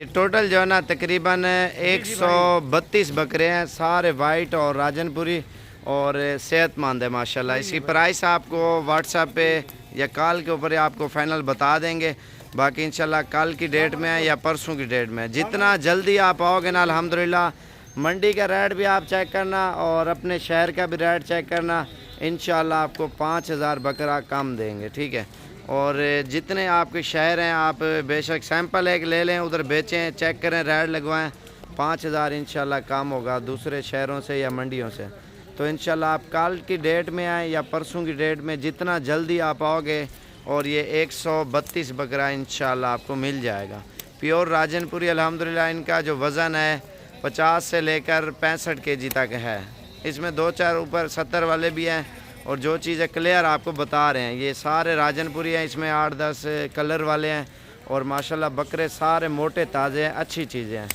Total जो है ना तकरीबन 132 बकरे हैं, सारे वाइट और राजनपुरी और सेहतमंद है माशाल्लाह। इसकी प्राइस आपको व्हाट्सएप पे या कॉल के ऊपर आपको फ़ाइनल बता देंगे। बाकी इंशाल्लाह कल की डेट में है या परसों की डेट में, जितना जल्दी आप आओगे ना अल्हम्दुलिल्लाह मंडी का रेट भी आप चेक करना और अपने शहर का भी रेट चेक करना, इंशाल्लाह आपको 5000 बकरा कम देंगे, ठीक है। और जितने आपके शहर हैं आप बेशक सैंपल एक ले लें, उधर बेचें, चेक करें, रेट लगवाएं, 5000 इंशाल्लाह कम होगा दूसरे शहरों से या मंडियों से। तो इंशाल्लाह आप कल की डेट में आएँ या परसों की डेट में, जितना जल्दी आप आओगे और ये 132 बकरा इंशाल्लाह आपको मिल जाएगा। प्योर राजनपुरी अल्हम्दुलिल्लाह इनका जो वज़न है 50 से लेकर 65 केजी तक है। इसमें 2-4 ऊपर 70 वाले भी हैं और जो चीज़ें क्लियर आपको बता रहे हैं ये सारे राजनपुरी हैं। इसमें 8-10 कलर वाले हैं और माशाल्लाह बकरे सारे मोटे ताज़े हैं, अच्छी चीज़ें हैं।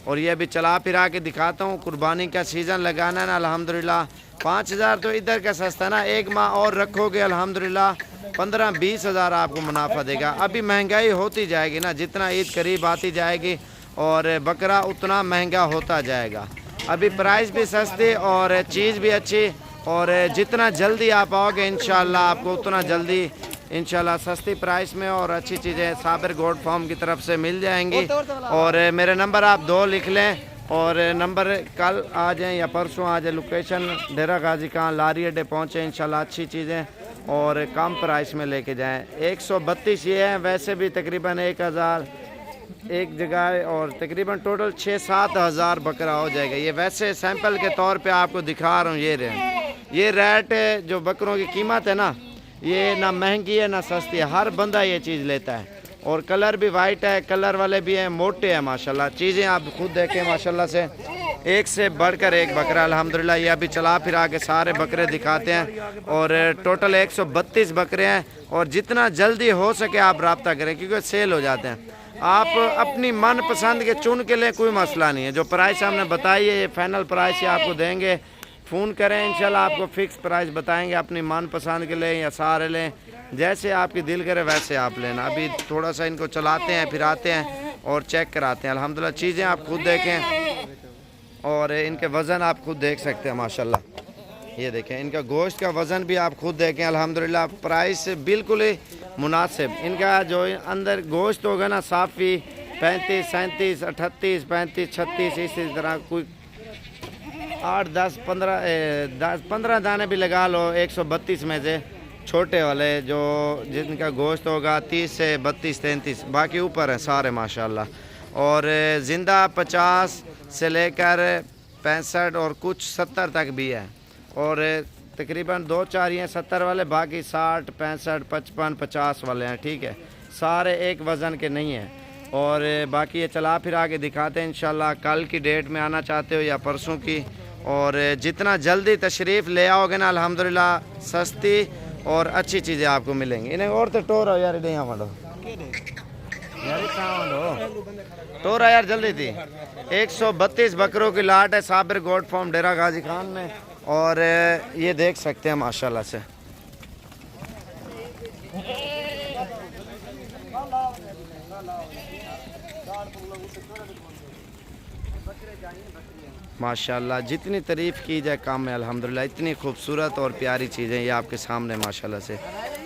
और ये अभी चला फिरा के दिखाता हूँ, कुर्बानी का सीज़न लगाना है ना अल्हम्दुलिल्लाह। 5000 तो इधर का सस्ता ना, एक माह और रखोगे अल्हम्दुलिल्लाह 15-20 हज़ार आपको मुनाफा देगा। अभी महंगाई होती जाएगी ना, जितना ईद करीब आती जाएगी और बकरा उतना महंगा होता जाएगा। अभी प्राइस भी सस्ती और चीज़ भी अच्छी, और जितना जल्दी आप आओगे इंशाल्लाह आपको उतना जल्दी इंशाल्लाह सस्ती प्राइस में और अच्छी चीज़ें साबिर गोट फार्म की तरफ से मिल जाएंगी। और मेरे नंबर आप 2 लिख लें और नंबर कल आ जाएं या परसों आ जाए। लोकेशन डेरा गाजी खान लारी अड्डे पहुँचे, इंशाल्लाह अच्छी चीज़ें और कम प्राइस में लेके जाएं। 132 ये हैं, वैसे भी तकरीबन 1000 एक जगह और तकरीबन टोटल 6-7 हज़ार बकरा हो जाएगा। ये वैसे सैंपल के तौर पे आपको दिखा रहा हूँ। ये रेट जो बकरों की कीमत है ना, ये ना महंगी है ना सस्ती है, हर बंदा ये चीज़ लेता है। और कलर भी वाइट है, कलर वाले भी हैं, मोटे हैं माशाल्लाह। चीज़ें आप खुद देखें माशाल्लाह से, एक से बढ़कर एक बकरा अल्हम्दुलिल्लाह। ये अभी चला फिरा के सारे बकरे दिखाते हैं और टोटल 132 बकरे हैं। और जितना जल्दी हो सके आप रब्ता करें क्योंकि सेल हो जाते हैं। आप अपनी मन पसंद के चुन के लें, कोई मसला नहीं है। जो प्राइस हमने बताई है ये फाइनल प्राइस ही आपको देंगे। फ़ोन करें इंशाल्लाह आपको फ़िक्स प्राइस बताएंगे। अपनी मन पसंद के लें या सारे लें, जैसे आपकी दिल करे वैसे आप लेना। अभी थोड़ा सा इनको चलाते हैं, फिर आते हैं और चेक कराते हैं। अल्हम्दुलिल्लाह चीज़ें आप खुद देखें और इनके वज़न आप खुद देख सकते हैं माशाल्लाह। ये देखें इनका गोश्त का वज़न भी आप खुद देखें अल्हम्दुलिल्लाह। प्राइस बिल्कुल ही मुनासिब। इनका जो अंदर गोश्त होगा ना साफ़ी 35, 37, 38, 35, 36 इसी तरह, कोई 8, 10, 15 दाने भी लगा लो 132 में से, छोटे वाले जो जिनका गोश्त होगा 30 से 32, 33, बाकी ऊपर है सारे माशाल्लाह। और ज़िंदा 50 से लेकर 65 और कुछ 70 तक भी है। और तकरीबन 2-4 ये 70 वाले, बाकी 60, 65, 55, 50 वाले हैं, ठीक है। सारे एक वज़न के नहीं हैं। और बाकी ये चला फिर आके दिखाते हैं इंशाल्लाह। कल की डेट में आना चाहते हो या परसों की, और जितना जल्दी तशरीफ़ ले आओगे ना अल्हम्दुलिल्लाह सस्ती और अच्छी चीज़ें आपको मिलेंगी। इन्हें और तो टोरा यार टोरा यार जल्दी थी। 132 बकरों की लाट है साबिर गोट फार्म डेरा गाजी खान में। और ये देख सकते हैं माशाल्लाह से। माशाल्लाह जितनी तारीफ़ की जाए कम है अल्हम्दुलिल्लाह। इतनी खूबसूरत और प्यारी चीज़ें ये आपके सामने माशाल्लाह से।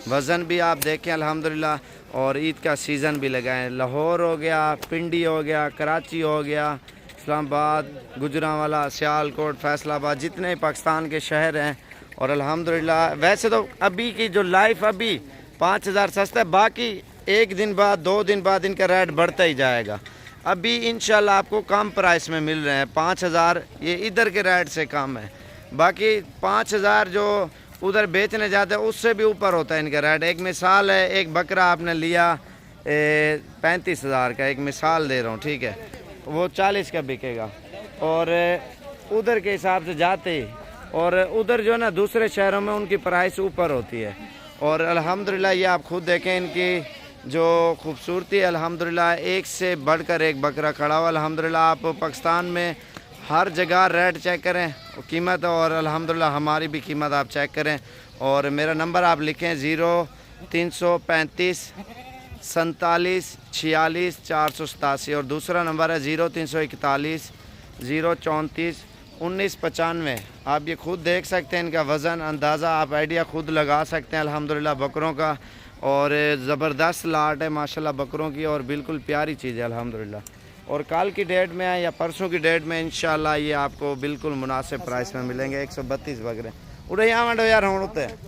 वज़न भी आप देखें अल्हम्दुलिल्लाह। और ईद का सीज़न भी लगाएं। लाहौर हो गया, पिंडी हो गया, कराची हो गया, इस्लामाबाद, गुजरांवाला, सियालकोट, फैसलाबाद, जितने पाकिस्तान के शहर हैं। और अल्हम्दुलिल्लाह वैसे तो अभी की जो लाइफ अभी 5000 सस्ता है, बाकी एक दिन बाद 2 दिन बाद इनका रेट बढ़ता ही जाएगा। अभी इंशाल्लाह आपको कम प्राइस में मिल रहे हैं। 5000 ये इधर के रेट से कम है। बाकी 5000 जो उधर बेचने जाते हैं उससे भी ऊपर होता है इनका रेट। एक मिसाल है, एक बकरा आपने लिया 35,000 का, एक मिसाल दे रहा हूँ, ठीक है, वो 40 का बिकेगा। और उधर के हिसाब से जाते ही, और उधर जो है ना दूसरे शहरों में उनकी प्राइस ऊपर होती है। और अल्हम्दुलिल्लाह ये आप खुद देखें इनकी जो खूबसूरती है अल्हम्दुलिल्लाह। एक से बढ़कर एक बकरा खड़ा हुआ अल्हम्दुलिल्लाह। आप पाकिस्तान में हर जगह रेट चेक करें कीमत, और अल्हम्दुलिल्लाह हमारी भी कीमत आप चेक करें। और मेरा नंबर आप लिखें 0335 47 46 487 और दूसरा नंबर है 0341 034 1995। आप ये खुद देख सकते हैं इनका वज़न अंदाज़ा आप आइडिया खुद लगा सकते हैं अल्हम्दुलिल्लाह बकरों का। और ज़बरदस्त लाट है माशाल्लाह बकरों की और बिल्कुल प्यारी चीज़ है अल्हम्दुलिल्लाह। और कल की डेट में है या परसों की डेट में इंशाल्लाह ये आपको बिल्कुल मुनासिब प्राइस में मिलेंगे। 132 बकरे उड़े यहाँ मंडो यार हम उड़ते हैं।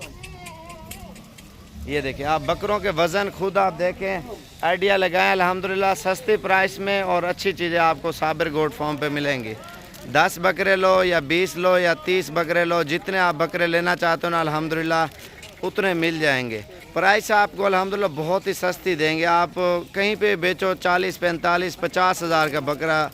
ये देखिए आप बकरों के वज़न खुद आप देखें आइडिया लगाएं अल्हम्दुलिल्लाह सस्ती प्राइस में और अच्छी चीज़ें आपको साबिर गोट फार्म पे मिलेंगी। 10 बकरे लो या 20 लो या 30 बकरे लो, जितने आप बकरे लेना चाहते हो ना अल्हम्दुलिल्लाह उतने मिल जाएंगे। प्राइस आपको अल्हम्दुलिल्लाह बहुत ही सस्ती देंगे। आप कहीं पे बेचो 40 45 50 हज़ार का बकरा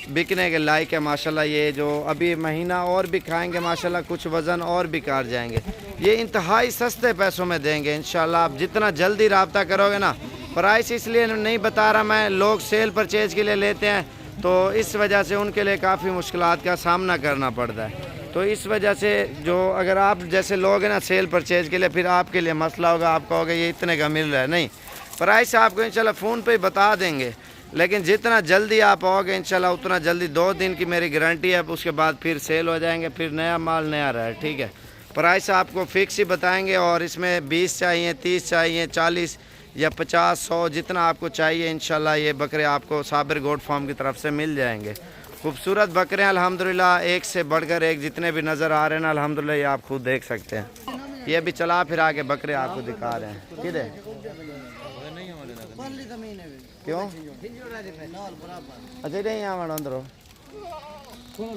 बिकने के लायक है माशाल्लाह। ये जो अभी महीना और भी खाएंगे माशाल्लाह कुछ वज़न और भी काट जाएंगे। ये इंतहाई सस्ते पैसों में देंगे इंशाल्लाह। आप जितना जल्दी रब्ता करोगे ना, प्राइस इसलिए नहीं बता रहा मैं, लोग सेल परचेज़ के लिए लेते हैं तो इस वजह से उनके लिए काफ़ी मुश्किलात का सामना करना पड़ता है। तो इस वजह से जो अगर आप जैसे लोग हैं ना सेल परचेज़ के लिए, फिर आपके लिए मसला होगा, आप कहोगे ये इतने का मिल रहा है। नहीं, प्राइस आपको इंशाल्लाह फ़ोन पे ही बता देंगे, लेकिन जितना जल्दी आप आओगे इंशाल्लाह उतना जल्दी 2 दिन की मेरी गारंटी है। उसके बाद फिर सेल हो जाएंगे, फिर नया माल नया रहा है। ठीक है, प्राइस आपको फ़िक्स ही बताएंगे और इसमें 20 चाहिए 30 चाहिए 40 या 50 100 जितना आपको चाहिए इंशाल्लाह ये बकरे आपको साबिर गोट फार्म की तरफ से मिल जाएंगे। खूबसूरत बकरे हैं अल्हम्दुलिल्लाह, एक से बढ़कर एक जितने भी नज़र आ रहे हैं ना अल्हम्दुलिल्लाह ये आप खुद देख सकते हैं। ये भी चला फिरा के बकरे आपको दिखा रहे हैं। किधर क्यों अच्छा नहीं यहाँ अंदर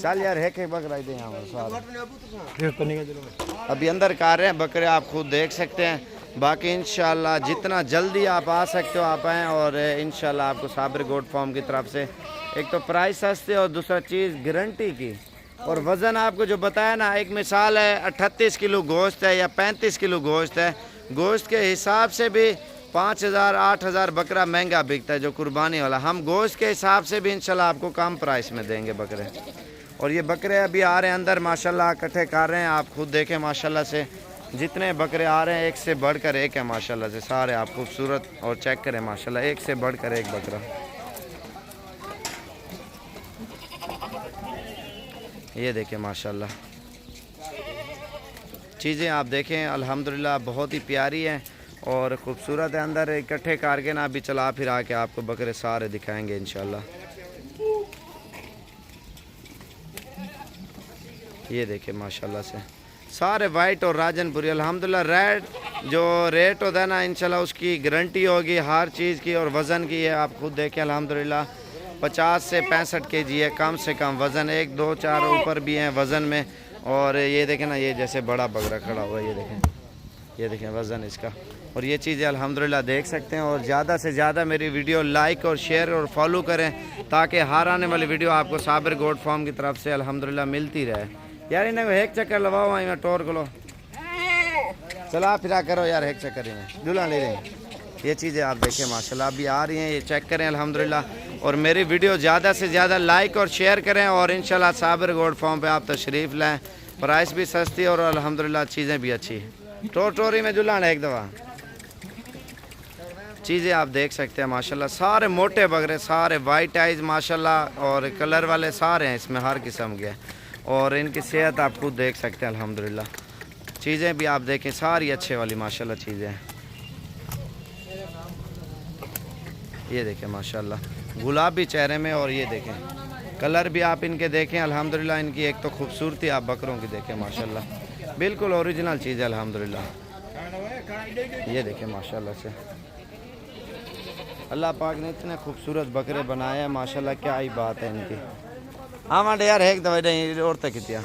चल यार है के बकरा दे अभी अंदर कार रहे हैं बकरे आप खुद देख सकते हैं। बाकी इंशाल्लाह जितना जल्दी आप आ सकते हो आप आएँ और इंशाल्लाह आपको साबिर गोट फार्म की तरफ से एक तो प्राइस सस्ते और दूसरा चीज़ गारंटी की। और वज़न आपको जो बताया ना, एक मिसाल है 38 किलो गोश्त है या 35 किलो गोश्त है, गोश्त के हिसाब से भी 5000 8000 बकरा महंगा बिकता है जो कुर्बानी वाला। हम गोश्त के हिसाब से भी इंशाल्लाह आपको कम प्राइस में देंगे बकरे। और ये बकरे अभी आ रहे हैं अंदर माशाल्लाह इकट्ठे कर रहे हैं, आप खुद देखें माशाल्लाह से जितने बकरे आ रहे हैं एक से बढ़कर एक है माशाल्लाह से सारे आप खूबसूरत। और चेक करें माशाल्लाह एक से बढ़कर एक बकरा। ये देखें माशाल्लाह चीज़ें आप देखें अल्हम्दुलिल्लाह बहुत ही प्यारी है और ख़ूबसूरत है। अंदर इकट्ठे करके ना अभी चला फिरा के आपको बकरे सारे दिखाएंगे इंशाल्लाह। ये देखें माशाल्लाह से सारे वाइट और राजनपुरी अल्हम्दुलिल्लाह। रेड जो रेट होता है ना इंशाल्लाह उसकी गारंटी होगी हर चीज़ की। और वज़न की है आप खुद देखें अल्हम्दुलिल्लाह 50 से 65 केजी है कम से कम वज़न, 1 2 4 ऊपर भी हैं वज़न में। और ये देखें ना ये जैसे बड़ा बकरा खड़ा हुआ है, ये देखें वज़न इसका। और ये चीज़ें अल्हम्दुलिल्लाह देख सकते हैं। और ज़्यादा से ज़्यादा मेरी वीडियो लाइक और शेयर और फॉलो करें ताकि हर आने वाली वीडियो आपको साबिर गोट फार्म की तरफ से अल्हम्दुलिल्लाह मिलती रहे। यार इन्हें एक चक्कर लगाओ वहीं में टोर को लो चला फिरा करो यार एक चक्कर ही में झूला ले लें। ये चीज़ें आप देखें माशाल्लाह अभी आ रही हैं, ये चेक करें अल्हम्दुलिल्लाह। और मेरी वीडियो ज़्यादा से ज़्यादा लाइक और शेयर करें और इंशाल्लाह साबिर गोट फार्म पे आप तशरीफ़ लाएँ। प्राइस भी सस्ती और अल्हम्दुलिल्लाह चीज़ें भी अच्छी। टोरी में झूलाना एक दफ़ा चीज़ें आप देख सकते हैं माशाल्लाह। सारे मोटे बकरे सारे वाइट आइज माशाल्लाह और कलर वाले सारे हैं इसमें हर किस्म के। और इनकी सेहत आप खुद देख सकते हैं अल्हम्दुलिल्लाह। चीज़ें भी आप देखें सारी अच्छे वाली माशाल्लाह चीज़ें हैं। ये देखें माशाल्लाह गुलाबी चेहरे में। और ये देखें कलर भी आप इनके देखें अल्हम्दुलिल्लाह। इनकी एक तो खूबसूरती आप बकरों की देखें माशाल्लाह बिल्कुल ओरिजिनल चीज़ है अल्हम्दुलिल्लाह। ये देखें माशाल्लाह से अल्लाह पाक ने इतने खूबसूरत बकरे बनाए हैं माशाल्लाह, क्या ही बात है इनकी। हाँ मांडे यार एक दवाई नहीं और तक कितिया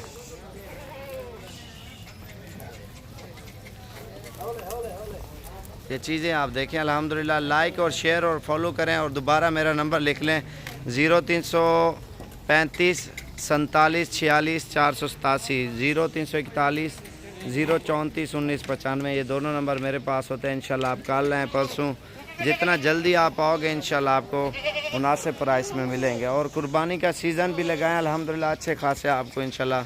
ये चीज़ें आप देखें अल्हम्दुलिल्लाह। लाइक और शेयर और फॉलो करें। और दोबारा मेरा नंबर लिख लें 0335 47 46 487 0341 034 1995। ये दोनों नंबर मेरे पास होते हैं। इंशाल्लाह आप कल आएँ परसों जितना जल्दी आप आओगे इंशाल्लाह आपको मुनासिब प्राइस में मिलेंगे। और कुर्बानी का सीज़न भी लगाएं अल्हम्दुलिल्लाह अच्छे खासे आपको इंशाल्लाह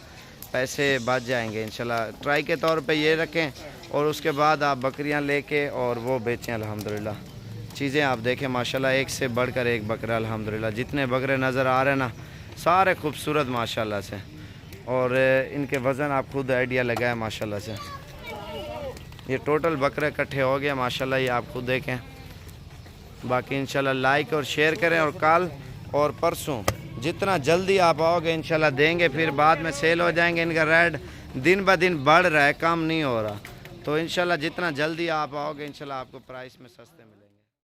पैसे बच जाएंगे इंशाल्लाह। ट्राई के तौर पे ये रखें और उसके बाद आप बकरियां लेके और वो बेचें अल्हम्दुलिल्लाह। चीज़ें आप देखें माशाल्लाह, एक से बढ़कर एक बकरा अल्हम्दुलिल्लाह। जितने बकरे नज़र आ रहे हैं ना, सारे खूबसूरत माशाल्लाह से, और इनके वज़न आप खुद आइडिया लगाए माशाल्लाह से। ये टोटल बकरे इकट्ठे हो गए माशाल्लाह, ये आप खुद देखें। बाकी इंशाल्लाह लाइक और शेयर करें, और कल और परसों जितना जल्दी आप आओगे इंशाल्लाह देंगे, फिर बाद में सेल हो जाएंगे। इनका रेट दिन ब दिन बढ़ रहा है, कम नहीं हो रहा। तो इंशाल्लाह जितना जल्दी आप आओगे इंशाल्लाह आपको प्राइस में सस्ते मिलेंगे।